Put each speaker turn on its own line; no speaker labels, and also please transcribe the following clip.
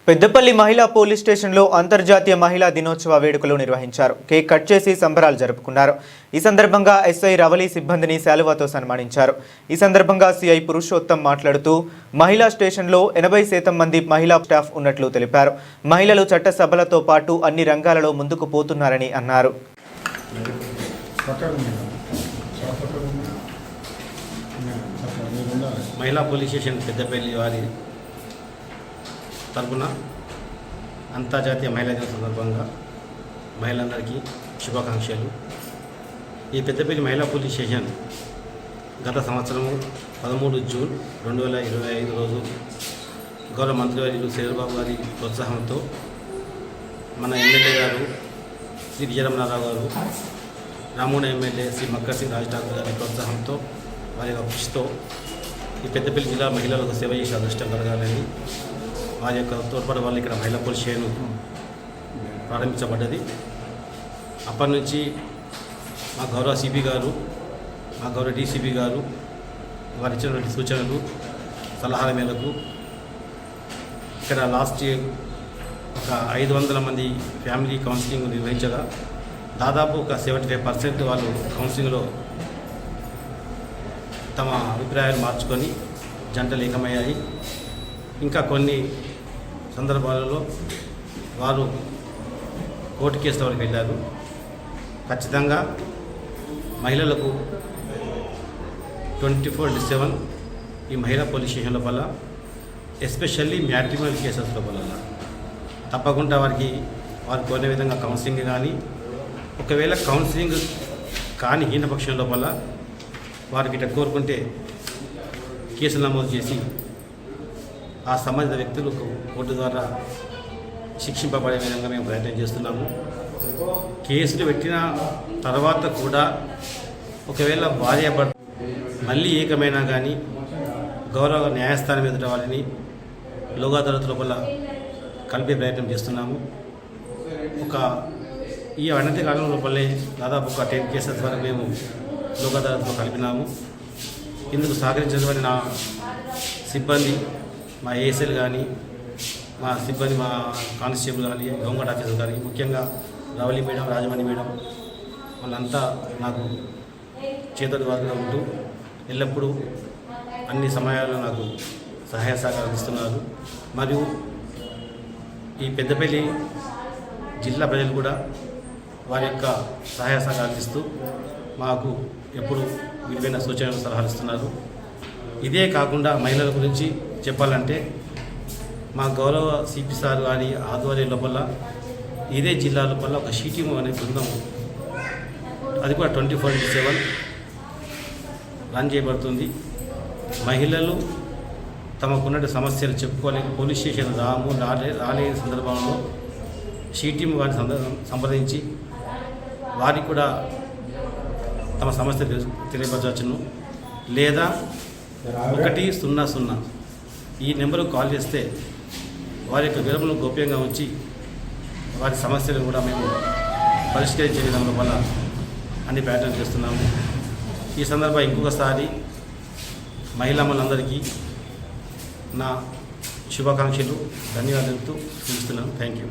పెద్దపల్లి మహిళా పోలీస్ స్టేషన్లో అంతర్జాతీయ మహిళా దినోత్సవ వేడుకలు నిర్వహించారు. కేక్ కట్ చేసి సంబరాలు జరుపుకున్నారు. ఈ సందర్భంగా ఎస్ఐ రవలి సిబ్బందిని శాలువాతో సన్మానించారు. ఈ సందర్భంగా సిఐ పురుషోత్తం మాట్లాడుతూ మహిళా స్టేషన్లో 80% మంది మహిళా స్టాఫ్ ఉన్నట్లు తెలిపారు. మహిళలు చట్టసభలతో పాటు అన్ని రంగాలలో ముందుకు పోతున్నారని అన్నారు.
మహిళా పోలీస్ స్టేషన్ పెద్దపల్లి వారి తరపున అంతర్జాతీయ మహిళా దిన సందర్భంగా మహిళలందరికీ శుభాకాంక్షలు. ఈ పెద్దపల్లి మహిళా పోలీస్ స్టేషన్ గత సంవత్సరము 13 జూన్ 2025 రోజు గౌరవ మంత్రివర్యులు శ్రీధర్బాబు గారి ప్రోత్సాహంతో మన ఎమ్మెల్యే గారు శ్రీ విజయరమణారావు గారు, రామూడ ఎమ్మెల్యే శ్రీ మక్కర్ సింగ్ రాజ్ ఠాకూర్ గారి ప్రోత్సాహంతో వారి యొక్క కృషితో ఈ పెద్దపల్లి జిల్లా మహిళలకు సేవ చేసే అదృష్టం కలగాలని వారి యొక్క తోడ్పాటు వల్ల ఇక్కడ మహిళా పోలీస్ స్టేషన్ ప్రారంభించబడ్డది. అప్పటి నుంచి మా గౌరవ సిపి గారు, మా గౌరవ డీసీపీ గారు వారు ఇచ్చినటువంటి సూచనలు సలహాల మేరకు ఇక్కడ లాస్ట్ ఇయర్ ఒక 500 మంది ఫ్యామిలీ కౌన్సిలింగ్ నిర్వహించగా దాదాపు ఒక 75% వాళ్ళు కౌన్సిలింగ్లో తమ అభిప్రాయాలు మార్చుకొని జంటలు ఏకమయ్యాయి. ఇంకా కొన్ని సందర్భాలలో వారు కోర్టు కేసుల వరకు వెళ్ళారు. ఖచ్చితంగా మహిళలకు 24/7 ఈ మహిళా పోలీస్ స్టేషన్ల వల్ల ఎస్పెషల్లీ మ్యాట్రిమోనియల్ కేసెస్ వల్ల తప్పకుండా వారు కోరిన విధంగా కౌన్సిలింగ్ కానీ, ఒకవేళ కౌన్సిలింగ్ కాని హీనపక్షం లోపల వారికి ఇట్లా కోరుకుంటే కేసులు నమోదు చేసి ఆ సంబంధిత వ్యక్తులకు కోర్టు ద్వారా శిక్షింపబడే విధంగా మేము ప్రయత్నం చేస్తున్నాము. కేసులు పెట్టిన తర్వాత కూడా ఒకవేళ భార్యాభర్త మళ్ళీ ఏకమైనా కానీ గౌరవ న్యాయస్థానం ఎదుట వారిని లోక్ అదాలత్ లోపల కలిపే ప్రయత్నం చేస్తున్నాము. ఈ అనతి కాలం లోపలే దాదాపు ఒక 10 కేసెస్ వరకు మేము లోక్ అదాలత్లో కలిపినాము. ఇందుకు సహకరించినటువంటి నా సిబ్బంది, మా ఏఎస్ఎల్ కానీ, మా సిబ్బంది, మా కానిస్టేబుల్ కానీ, హోంగార్డ్ ఆఫీసర్ కానీ, ముఖ్యంగా రవలి మేడం, రాజమణి మేడం వాళ్ళంతా నాకు చేతుల వారుగా ఉంటూ ఎల్లప్పుడూ అన్ని సమయాల్లో నాకు సహాయ సహకారం ఇస్తున్నారు. మరియు ఈ పెద్దపల్లి జిల్లా ప్రజలు కూడా వారి యొక్క సహాయ సహకారాలు ఇస్తూ మాకు ఎప్పుడు విలువైన సూచనలు సలహాలు ఇస్తున్నారు. ఇదే కాకుండా మహిళల గురించి చెప్పాలంటే మా గౌరవ సిపి సార్ వారి ఆధ్వర్యం లోపల ఇదే జిల్లా లోపల ఒక షీటీము అనే బృందం అది కూడా 24/7 రన్ చేయబడుతుంది. మహిళలు తమకున్న సమస్యలు చెప్పుకోలేక పోలీస్ స్టేషన్ రాలేని సందర్భంలో షీటీము వారిని సంప్రదించి వారికి కూడా తమ సమస్య తెలియపరచవచ్చును. లేదా 100 ఈ నెంబర్కు కాల్ చేస్తే వారి యొక్క వివరములను గోప్యంగా ఉంచి వారి సమస్యలు కూడా మేము పరిష్కరించే విధంలో వల్ల అన్ని ప్రయత్నం చేస్తున్నాము. ఈ సందర్భంగా ఇంకొకసారి మహిళలందరికీ నా శుభాకాంక్షలు, ధన్యవాదాలు తెలుపుతూ ముగిస్తున్నాను. Thank you.